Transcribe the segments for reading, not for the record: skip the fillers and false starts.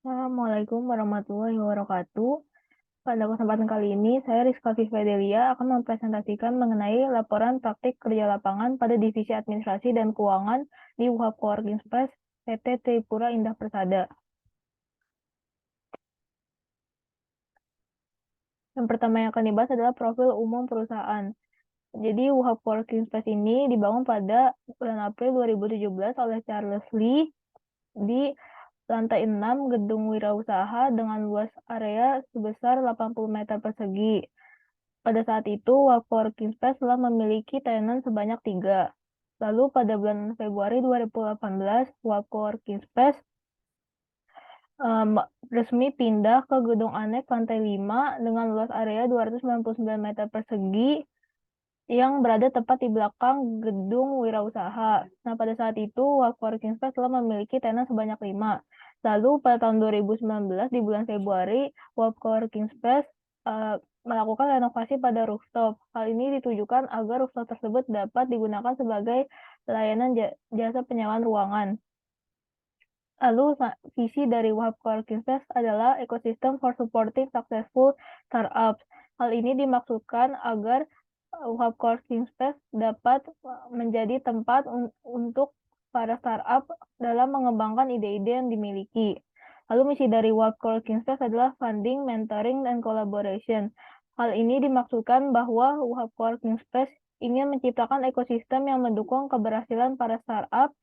Assalamualaikum warahmatullahi wabarakatuh. Pada kesempatan kali ini, saya Rizka Fidelia akan mempresentasikan mengenai laporan praktik kerja lapangan pada Divisi Administrasi dan Keuangan di UHAP Coworking Space PT Tripura Indah Persada. Yang pertama yang akan dibahas adalah profil umum perusahaan. Jadi, UHAP Coworking Space ini dibangun pada bulan April 2017 oleh Charles Lee di lantai 6 gedung wirausaha dengan luas area sebesar 80 meter persegi. Pada saat itu, Coworking Space telah memiliki tenan sebanyak 3. Lalu pada bulan Februari 2018, Coworking Space resmi pindah ke gedung aneks lantai 5 dengan luas area 299 meter persegi yang berada tepat di belakang gedung wirausaha. Nah, pada saat itu, Coworking Space telah memiliki tenan sebanyak 5. Lalu, pada tahun 2019, di bulan Februari, Coworking Space melakukan renovasi pada rooftop. Hal ini ditujukan agar rooftop tersebut dapat digunakan sebagai layanan jasa penyewaan ruangan. Lalu, visi dari Coworking Space adalah ekosistem for supporting successful startups. Hal ini dimaksudkan agar Coworking Space dapat menjadi tempat untuk para startup dalam mengembangkan ide-ide yang dimiliki. Lalu misi dari Coworking Space adalah funding, mentoring, dan collaboration. Hal ini dimaksudkan bahwa Coworking Space ingin menciptakan ekosistem yang mendukung keberhasilan para startup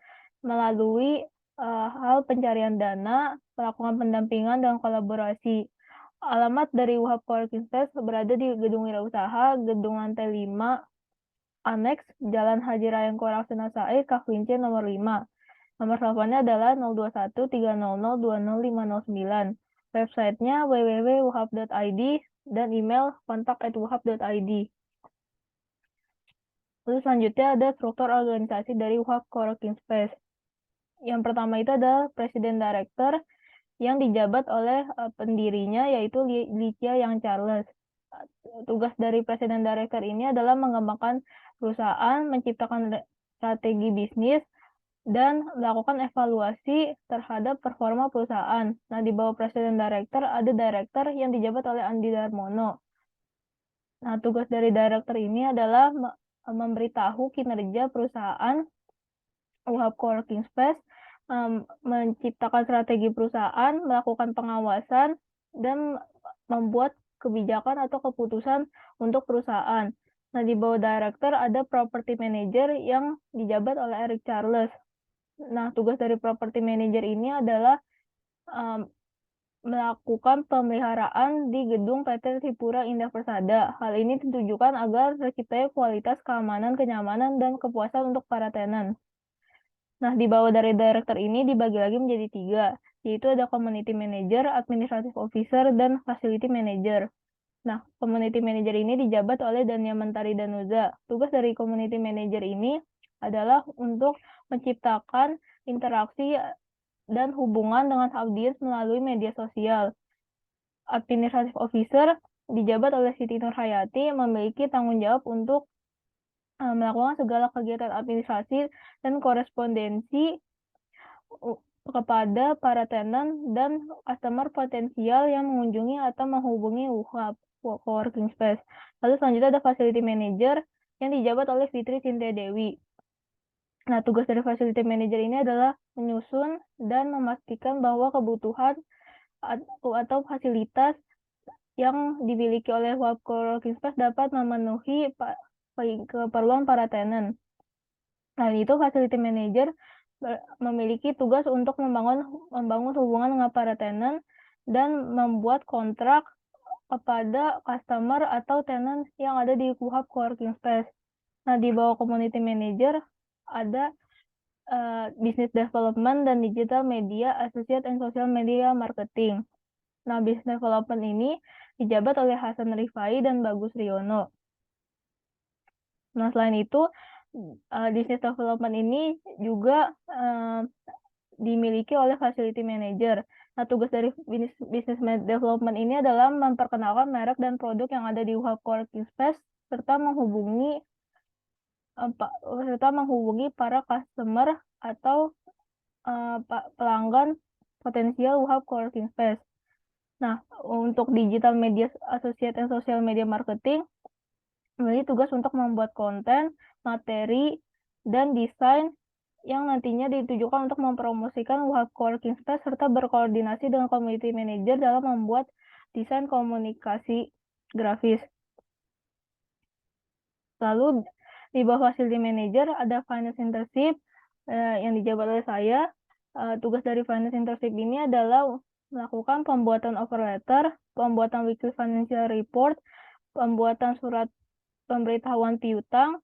melalui hal pencarian dana, melakukan pendampingan, dan kolaborasi. Alamat dari UHAP Coworking Space berada di Gedung Wirausaha, Gedung Lantai 5, Aneks, Jalan Haji Rayang Korak Sinasai, Kaflince nomor 5. Nomor teleponnya adalah 021-300-20509. Websitenya www.wuhap.id dan email kontak@wuhap.id. Lalu selanjutnya ada struktur organisasi dari UHAP Coworking Space. Yang pertama itu adalah Presiden Director yang dijabat oleh pendirinya yaitu Licia Yang Charles. Tugas dari Presiden Director ini adalah mengembangkan perusahaan, menciptakan strategi bisnis, dan melakukan evaluasi terhadap performa perusahaan. Nah, di bawah Presiden Director ada Director yang dijabat oleh Andi Darmono. Nah, tugas dari Director ini adalah memberitahu kinerja perusahaan UHAP Coworking Space, menciptakan strategi perusahaan, melakukan pengawasan, dan membuat kebijakan atau keputusan untuk perusahaan. Nah, di bawah director ada property manager yang dijabat oleh Eric Charles. Nah, tugas dari property manager ini adalah melakukan pemeliharaan di gedung PT Tripura Indah Persada. Hal ini ditujukan agar terciptanya kualitas keamanan, kenyamanan, dan kepuasan untuk para tenan. Nah, di bawah dari director ini dibagi lagi menjadi 3, yaitu ada community manager, administrative officer, dan facility manager. Nah, community manager ini dijabat oleh Dania Mentari Danuza. Tugas dari community manager ini adalah untuk menciptakan interaksi dan hubungan dengan audiens melalui media sosial. Administrative officer dijabat oleh Siti Nurhayati yang memiliki tanggung jawab untuk melakukan segala kegiatan administrasi dan korespondensi kepada para tenan dan customer potensial yang mengunjungi atau menghubungi UHAP Coworking Space. Lalu selanjutnya ada Facility Manager yang dijabat oleh Fitri Cynthia Dewi. Nah, tugas dari Facility Manager ini adalah menyusun dan memastikan bahwa kebutuhan atau fasilitas yang dimiliki oleh UHAP Coworking Space dapat memenuhi keperluan para tenan. Nah, itu Facility Manager memiliki tugas untuk membangun hubungan dengan para tenan dan membuat kontrak kepada customer atau tenan yang ada di UHAP Coworking Space. Nah, di bawah Community Manager ada Business Development dan Digital Media Associate and Social Media Marketing. Nah, Business Development ini dijabat oleh Hasan Rifai dan Bagus Riono. Nah, selain itu, Business Development ini juga dimiliki oleh Facility Manager. Nah, tugas dari Business Development ini adalah memperkenalkan merek dan produk yang ada di UHAP Coworking Space serta menghubungi para customer atau pelanggan potensial WUHAP coworking space. Nah, untuk digital media associate and social media marketing memiliki tugas untuk membuat konten, materi, dan desain yang nantinya ditujukan untuk mempromosikan WUHAP coworking space serta berkoordinasi dengan community manager dalam membuat desain komunikasi grafis. Lalu di bawah facility manager ada finance internship yang dijabat oleh saya. Tugas dari finance internship ini adalah melakukan pembuatan offer letter, pembuatan weekly financial report, pembuatan surat pemberitahuan piutang,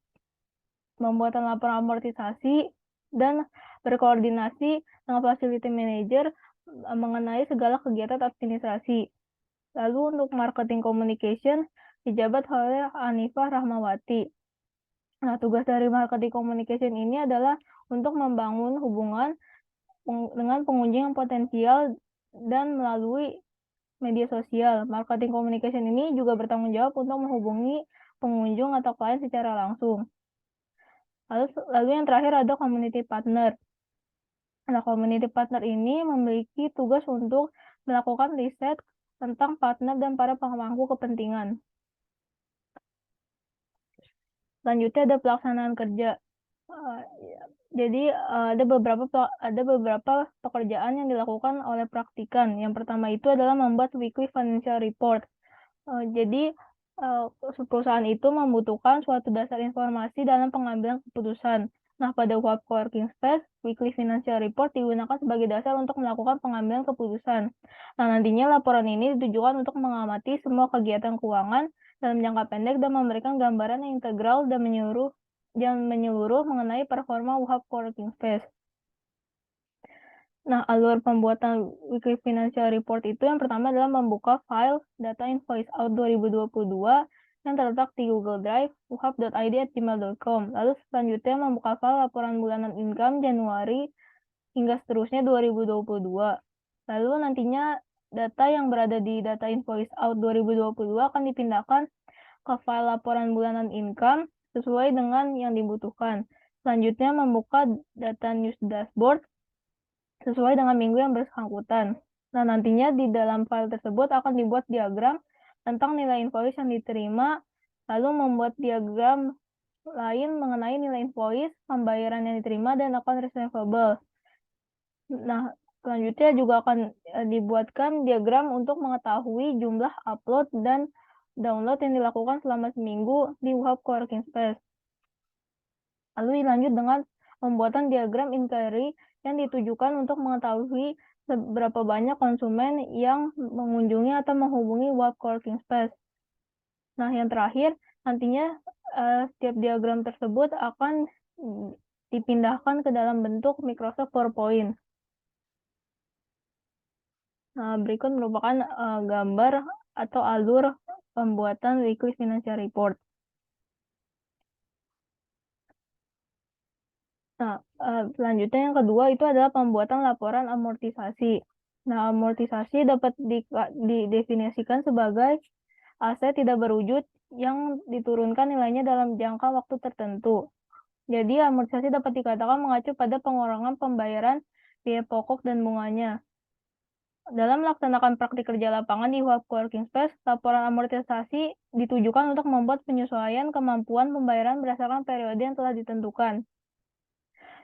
pembuatan laporan amortisasi, dan berkoordinasi dengan facility manager mengenai segala kegiatan administrasi. Lalu untuk marketing communication dijabat oleh Anifah Rahmawati. Nah, tugas dari marketing communication ini adalah untuk membangun hubungan dengan pengunjung yang potensial dan melalui media sosial. Marketing communication ini juga bertanggung jawab untuk menghubungi pengunjung atau klien secara langsung. Lalu yang terakhir ada community partner. Nah, community partner ini memiliki tugas untuk melakukan riset tentang partner dan para pemangku kepentingan. Selanjutnya ada pelaksanaan kerja. Jadi ada beberapa pekerjaan yang dilakukan oleh praktikan. Yang pertama itu adalah membuat weekly financial report. Jadi perusahaan itu membutuhkan suatu dasar informasi dalam pengambilan keputusan. Nah, pada WUHAP coworking space, weekly financial report digunakan sebagai dasar untuk melakukan pengambilan keputusan. Nah, nantinya laporan ini ditujukan untuk mengamati semua kegiatan keuangan dalam jangka pendek dan memberikan gambaran yang integral dan menyeluruh mengenai performa WUHAP coworking space. Nah, alur pembuatan weekly financial report itu yang pertama adalah membuka file data invoice out 2022 yang terletak di Google Drive wuhap.id@gmail.com. Lalu selanjutnya membuka file laporan bulanan income Januari hingga seterusnya 2022. Lalu nantinya data yang berada di data invoice out 2022 akan dipindahkan ke file laporan bulanan income sesuai dengan yang dibutuhkan. Selanjutnya membuka data news dashboard sesuai dengan minggu yang bersangkutan. Nah, nantinya di dalam file tersebut akan dibuat diagram tentang nilai invoice yang diterima, lalu membuat diagram lain mengenai nilai invoice, pembayaran yang diterima, dan account receivable. Nah, selanjutnya juga akan dibuatkan diagram untuk mengetahui jumlah upload dan download yang dilakukan selama seminggu di WUHAP coworking space. Lalu dilanjut dengan pembuatan diagram inquiry yang ditujukan untuk mengetahui seberapa banyak konsumen yang mengunjungi atau menghubungi WUHAP coworking space. Nah, yang terakhir, nantinya setiap diagram tersebut akan dipindahkan ke dalam bentuk Microsoft PowerPoint. Nah, berikut merupakan gambar atau alur pembuatan weekly financial report. Nah, selanjutnya yang kedua itu adalah pembuatan laporan amortisasi. Nah, amortisasi dapat didefinisikan sebagai aset tidak berwujud yang diturunkan nilainya dalam jangka waktu tertentu. Jadi, amortisasi dapat dikatakan mengacu pada pengurangan pembayaran biaya pokok dan bunganya. Dalam melaksanakan praktik kerja lapangan di WUHAP coworking space, laporan amortisasi ditujukan untuk membuat penyesuaian kemampuan pembayaran berdasarkan periode yang telah ditentukan.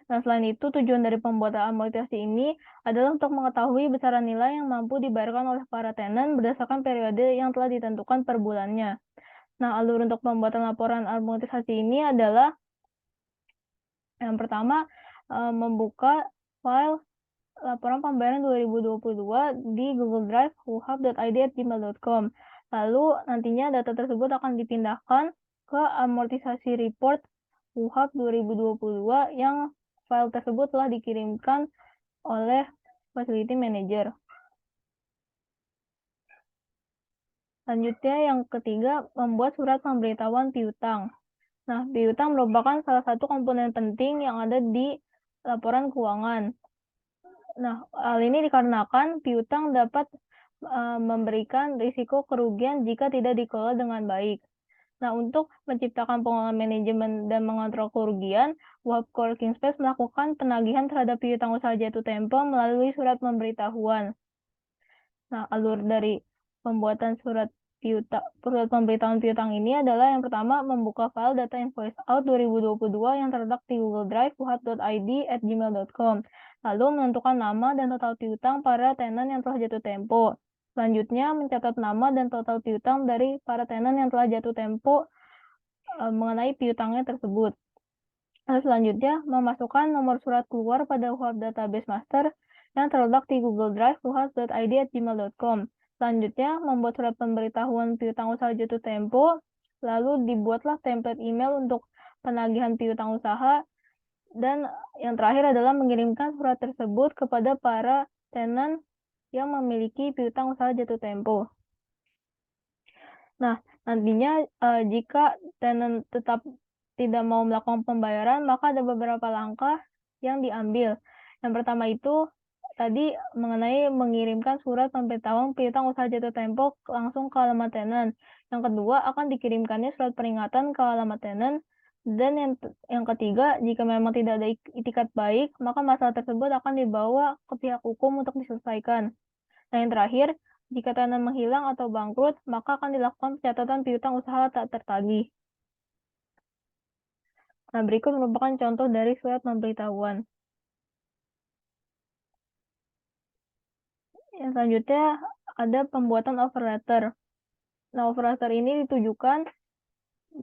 Nah, selain itu, tujuan dari pembuatan amortisasi ini adalah untuk mengetahui besaran nilai yang mampu dibayarkan oleh para tenan berdasarkan periode yang telah ditentukan per bulannya. Nah, alur untuk pembuatan laporan amortisasi ini adalah yang pertama, membuka file laporan pembayaran 2022 di Google Drive wuhap.id@gmail.com. Lalu nantinya data tersebut akan dipindahkan ke amortisasi report WUHAP 2022 yang file tersebut telah dikirimkan oleh facility manager. Selanjutnya yang ketiga, membuat surat pemberitahuan piutang. Nah, piutang merupakan salah satu komponen penting yang ada di laporan keuangan. Nah, hal ini dikarenakan piutang dapat memberikan risiko kerugian jika tidak dikelola dengan baik. Nah, untuk menciptakan pengolahan manajemen dan mengontrol kerugian, WAP Coworking Space melakukan penagihan terhadap piutang usaha jatuh tempo melalui surat pemberitahuan. Nah, alur dari pembuatan surat pemberitahuan piutang ini adalah yang pertama, membuka file data invoice out 2022 yang terletak di Google Drive wuhat.id@gmail.com. Lalu menentukan nama dan total piutang para tenan yang telah jatuh tempo. Selanjutnya, mencatat nama dan total piutang dari para tenan yang telah jatuh tempo mengenai piutangnya tersebut. Lalu selanjutnya, memasukkan nomor surat keluar pada WAP Database Master yang terletak di Google Drive wuhat.id@gmail.com. Selanjutnya, membuat surat pemberitahuan piutang usaha jatuh tempo, lalu dibuatlah template email untuk penagihan piutang usaha, dan yang terakhir adalah mengirimkan surat tersebut kepada para tenan yang memiliki piutang usaha jatuh tempo. Nah, nantinya jika tenan tetap tidak mau melakukan pembayaran, maka ada beberapa langkah yang diambil. Yang pertama itu tadi mengenai mengirimkan surat pemberitahuan piutang usaha jatuh tempo langsung ke alamat tenan. Yang kedua, akan dikirimkannya surat peringatan ke alamat tenan. Dan yang ketiga, jika memang tidak ada itikat baik, maka masalah tersebut akan dibawa ke pihak hukum untuk diselesaikan. Nah, yang terakhir, jika tenan menghilang atau bangkrut, maka akan dilakukan pencatatan piutang usaha tak tertagih. Nah, berikut merupakan contoh dari surat pemberitahuan. Yang selanjutnya ada pembuatan offer letter. Nah, offer letter ini ditujukan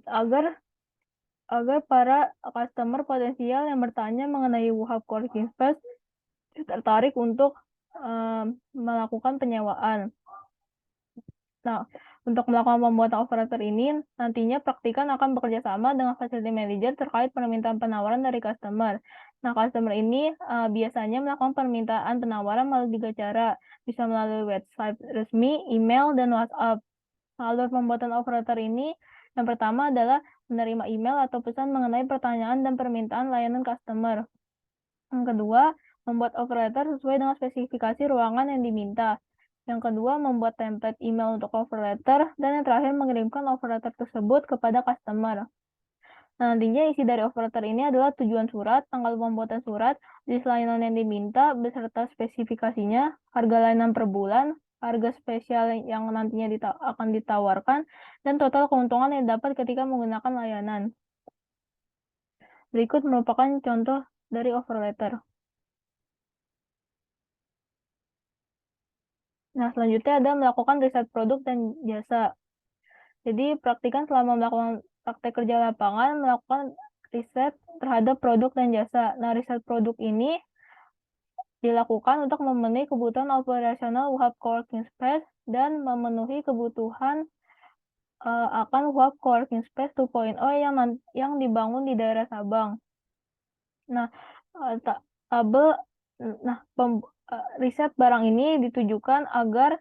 agar para customer potensial yang bertanya mengenai WAP Coworking Space tertarik untuk melakukan penyewaan. Nah, untuk melakukan pembuatan offer letter ini, nantinya praktikan akan bekerja sama dengan facility manager terkait permintaan penawaran dari customer. Nah, customer ini biasanya melakukan permintaan penawaran melalui 3 cara, bisa melalui website resmi, email, dan WhatsApp. Alur pembuatan offer letter ini, yang pertama adalah menerima email atau pesan mengenai pertanyaan dan permintaan layanan customer. Yang kedua, membuat offer letter sesuai dengan spesifikasi ruangan yang diminta. Yang kedua, membuat template email untuk offer letter. Dan yang terakhir, mengirimkan offer letter tersebut kepada customer. Nah, nantinya isi dari offer letter ini adalah tujuan surat, tanggal pembuatan surat, jenis layanan yang diminta, beserta spesifikasinya, harga layanan per bulan, harga spesial yang nantinya akan ditawarkan, dan total keuntungan yang dapat ketika menggunakan layanan. Berikut merupakan contoh dari offer letter. Nah, selanjutnya ada melakukan riset produk dan jasa. Jadi, praktikan selama melakukan praktek kerja lapangan, melakukan riset terhadap produk dan jasa. Nah, riset produk ini dilakukan untuk memenuhi kebutuhan operasional WAP Coworking Space dan memenuhi kebutuhan akan WAP Coworking Space 2.0 yang dibangun di daerah Sabang. Nah, riset barang ini ditujukan agar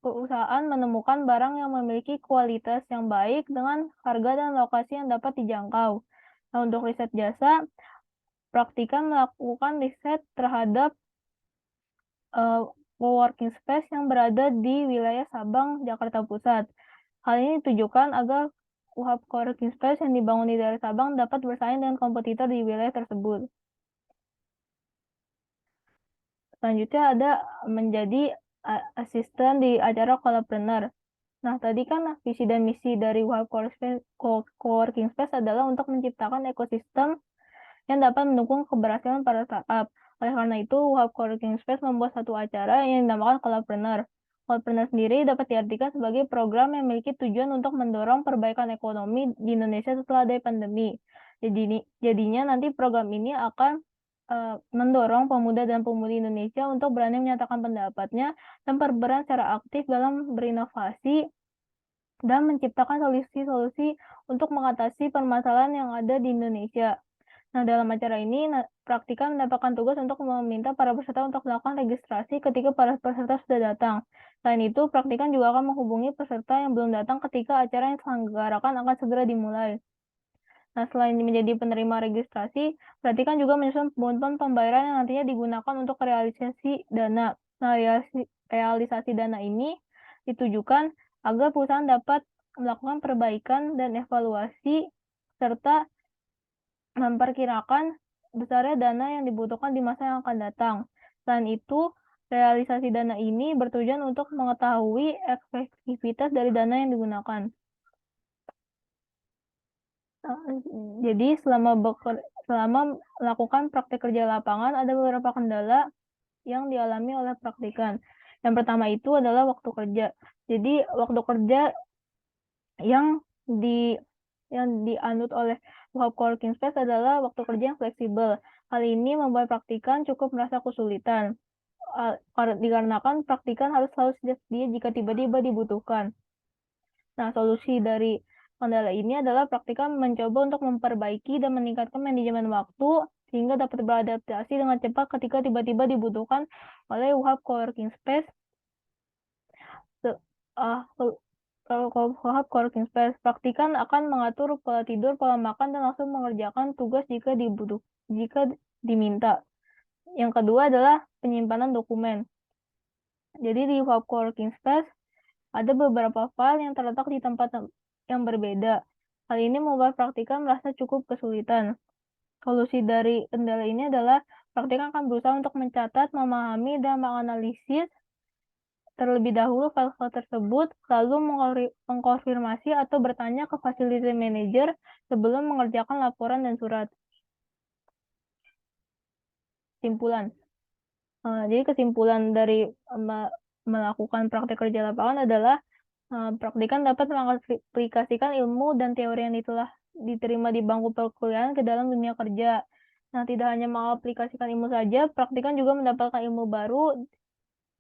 perusahaan menemukan barang yang memiliki kualitas yang baik dengan harga dan lokasi yang dapat dijangkau. Nah, untuk riset jasa, praktikan melakukan riset terhadap coworking space yang berada di wilayah Sabang, Jakarta Pusat. Hal ini ditujukan agar WAP coworking space yang dibangun di daerah Sabang dapat bersaing dengan kompetitor di wilayah tersebut. Selanjutnya ada menjadi asisten di acara Collabpreneur. Nah, tadi kan visi dan misi dari WAP Coworking Space adalah untuk menciptakan ekosistem yang dapat mendukung keberhasilan para startup. Oleh karena itu, WAP Coworking Space membuat satu acara yang dinamakan Collabpreneur. Collabpreneur sendiri dapat diartikan sebagai program yang memiliki tujuan untuk mendorong perbaikan ekonomi di Indonesia setelah adanya pandemi. Jadinya nanti program ini akan mendorong pemuda dan pemudi Indonesia untuk berani menyatakan pendapatnya dan berperan secara aktif dalam berinovasi dan menciptakan solusi-solusi untuk mengatasi permasalahan yang ada di Indonesia. Nah, dalam acara ini, praktikan mendapatkan tugas untuk meminta para peserta untuk melakukan registrasi ketika para peserta sudah datang. Selain itu, praktikan juga akan menghubungi peserta yang belum datang ketika acara yang diselenggarakan akan segera dimulai. Nah, selain menjadi penerima registrasi, praktikan juga menyusun kebutuhan pembayaran yang nantinya digunakan untuk realisasi dana. Nah, realisasi dana ini ditujukan agar perusahaan dapat melakukan perbaikan dan evaluasi, serta memperkirakan besarnya dana yang dibutuhkan di masa yang akan datang. Selain itu, realisasi dana ini bertujuan untuk mengetahui efektivitas dari dana yang digunakan. Jadi selama melakukan praktik kerja lapangan, ada beberapa kendala yang dialami oleh praktikan. Yang pertama itu adalah waktu kerja. Jadi waktu kerja yang dianut oleh WAP Coworking Space adalah waktu kerja yang fleksibel. Hal ini membuat praktikan cukup merasa kesulitan, dikarenakan praktikan harus selalu sedia jika tiba-tiba dibutuhkan. Nah, solusi dari kendala ini adalah praktikan mencoba untuk memperbaiki dan meningkatkan manajemen waktu sehingga dapat beradaptasi dengan cepat ketika tiba-tiba dibutuhkan oleh WAP Coworking Space. Kalau WAP Coworking Space, praktikan akan mengatur pola tidur, pola makan, dan langsung mengerjakan tugas jika diminta. Yang kedua adalah penyimpanan dokumen. Jadi di WAP Coworking Space ada beberapa file yang terletak di tempat yang berbeda. Hal ini membuat praktikan merasa cukup kesulitan. Solusi dari kendala ini adalah praktikan akan berusaha untuk mencatat, memahami, dan menganalisis terlebih dahulu file-file tersebut, lalu mengkonfirmasi atau bertanya ke facility manager sebelum mengerjakan laporan dan surat. Kesimpulan. Jadi kesimpulan dari melakukan praktik kerja lapangan adalah praktikan dapat mengaplikasikan ilmu dan teori yang telah diterima di bangku perkuliahan ke dalam dunia kerja. Nah, tidak hanya mengaplikasikan ilmu saja, praktikan juga mendapatkan ilmu baru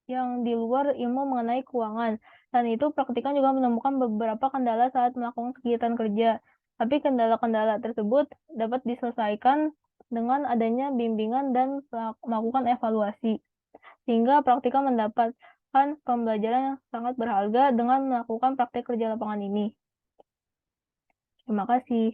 yang di luar ilmu mengenai keuangan. Dan itu praktikan juga menemukan beberapa kendala saat melakukan kegiatan kerja. Tapi kendala-kendala tersebut dapat diselesaikan dengan adanya bimbingan dan melakukan evaluasi. Sehingga praktikan mendapatkan pembelajaran yang sangat berharga dengan melakukan praktik kerja lapangan ini. Terima kasih.